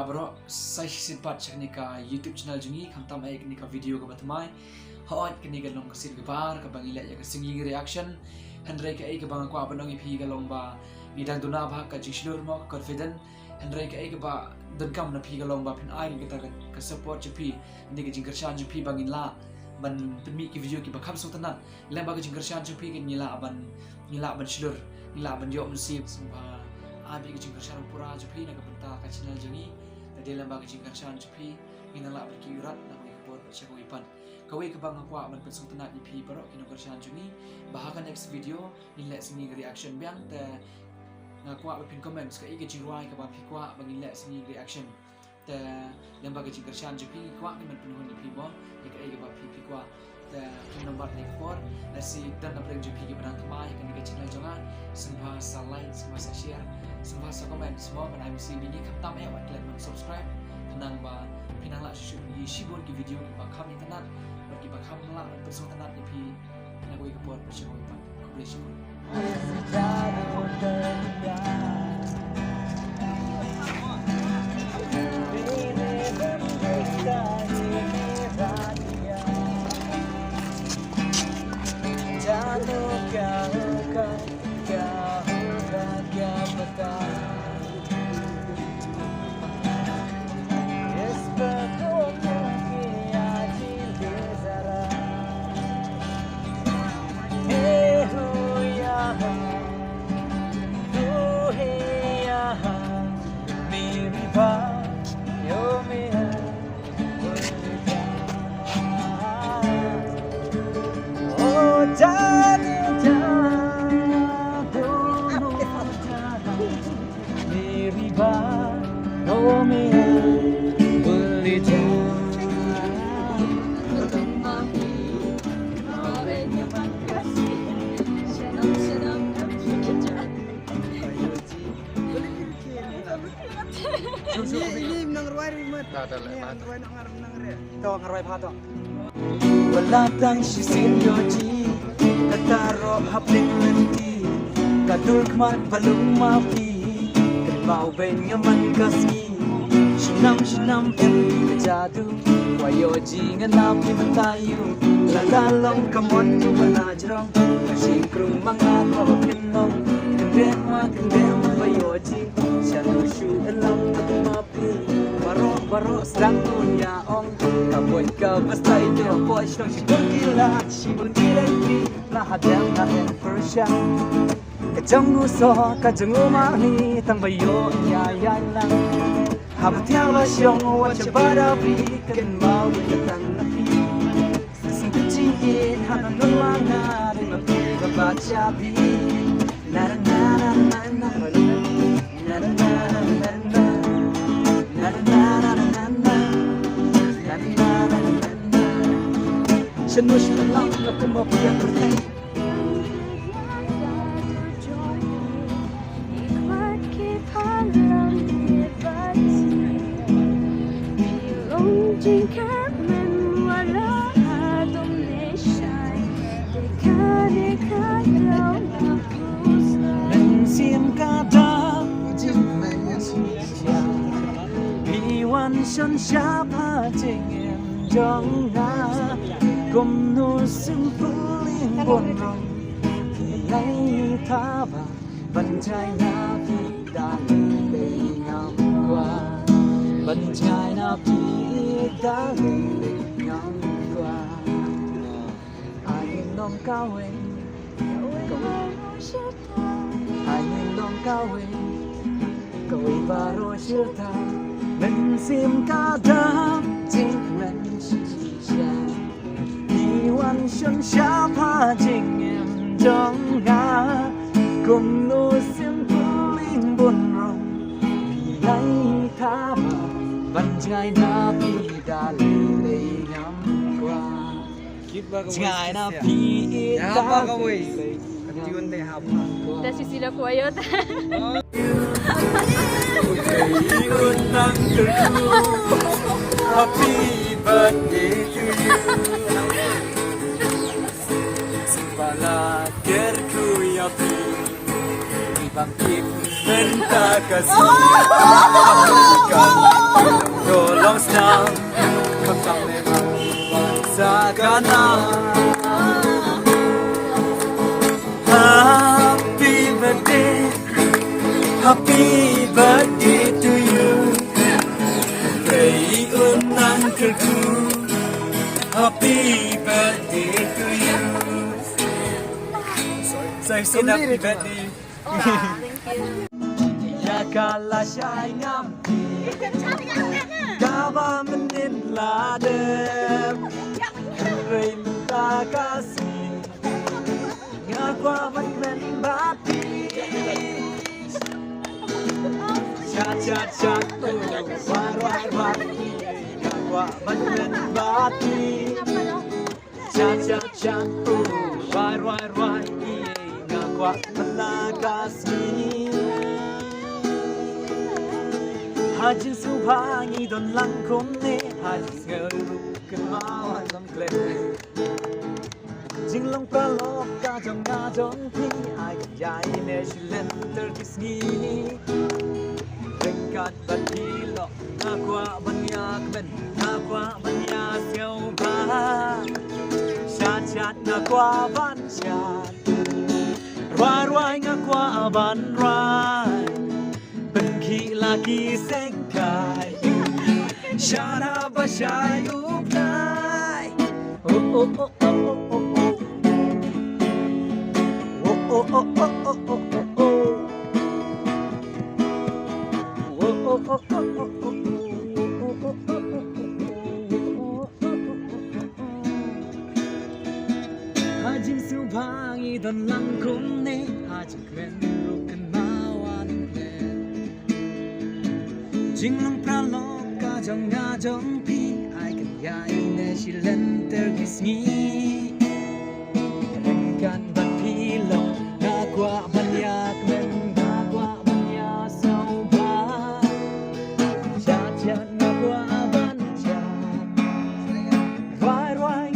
bro sai simpat chaknika YouTube channel jungi khamtam ek nika video ka batmai hot kini ga long kasil ga bar ka bangila ya ka singing reaction handrai ka ek bang ko abanong ipi ga long ba nidang duna ba ka jishlur mo confident handrai ka ek ba dan kam na pi ga long ba pin ai ga ka support pi ni ga jingkarshan pi bangin la ban pemi ki video ki bakham sultanan lamba ga jingkarshan pi ga nila ban shlur nila ban yo musib sumba abi ke jingkarshan pura jupi na kapenta ka channel jangi tadi lamba ke jingkarshan jupi inala berkiurat na mai kapor chakoi pan kawai ke bang akwa man pensung tenat di pi parok kino karshan jangi bahakan next video in let sini reaction biang te ngakwa pin comments ka ige jingwai ka ba pi kwa bang in let sini reaction te lamba ke jingkarshan jupi kwa ni man penuhun di pi mo ika ige ba pi kwa te nomor ni kapor nasi dan na preng jupi ke benang kemai kan ige channel jangan semua like semua share semua komen semua mana mesti bini kata me awak kalian subscribe tenang ba pinang la shi shibon ki video ki ba kami tenang bagi ba kam la bersong tenang di pi na goi ke buat bersong pa kubleshi ini menang ruai remote. Ruai nak menang dia. Tahu ngaruai apa tu? Walatang sisinyoji kataro hapling lenti kadul kmat balung mapi kau ben ngaman kasmi shinam em kejadu wayoji nganam di matayu lalalong kamon manajrong singkrung mangat mapinong kendem wayoji shanu shu elam mapi baro sedang dunia ong kaboy ka basta ito boy shtong shibun gila na hadam na en persya kajang uso kajang umani tang bayo ya lang habtiang la syong wa chabara bi kan mau datang napi sing kecil hanan langa de mapi baca bi naฉันว่าฉันรักแล้วก็มาเพียงคนเดียวเสียงกาดาจิ้มแม่ชีชาพี่วันฉันชาพาเจงเอ็มจงนากุมนูซึ่งผู้ลิงบนรองที่ไหลท่าบ่าบรรจายนาพี่ดาเลยงามกว่าบรรจายนาพี่ดาเลยงามกว่าอายุน้องก้าวเองอายุน้องก้าวเองก็วิบาโรเชื่อทางมันเสียงกาดาจิ้มแม่ชีชาวันฉันชาพาจริงเอ็มจงงากุมนูเสียงผู้ลิงบนรองพี่ไหลท่ามาบรรจายนาพี่ดาเลยงามกว่าจายนาพี่ดาเลยTiun teh apa? Dah sisi lah kuayot. Happy birthday to you. Sempala kerku ya pi, bangkit Benta kasih Amerikan Tolong senang Kau tak memang bangsa kana Happy birthday to you Pray unang kerku Happy birthday to you Saya sing happy birthday Ya kala syai ngampi Gaba menin ladem Ray minta kasih Ngakwa men bati Chat war Ngakwa men bati Chat war Ngakwa melakasih Hajin subhangi don langkom ne Hajin ngeruk kemawan lam klem Jing long pralok kajong ngajong pi Ay jai ne shilen terkis ngini Ringkat batilo Ngakwa banyak ben Ngakwa banyak siyaw ba Chat ngakwa ban chat Ruai ngakwa ban ruai Benki lagi sengkai Syara basyai upnai Oh oh oh oh oh oh Oh oh oh oh oh oh oh Oh oh oh oh oh oh Hajim subhangi don langkum ne Hajim kren rukan mawan kren Jinglong pralok kajong ngajong pi Ay kanyay ne shilen terkisngi Rengkan bat pilok Ngakwa banyak men Ngakwa banyak sauba Chat ngakwa ban chat Ruai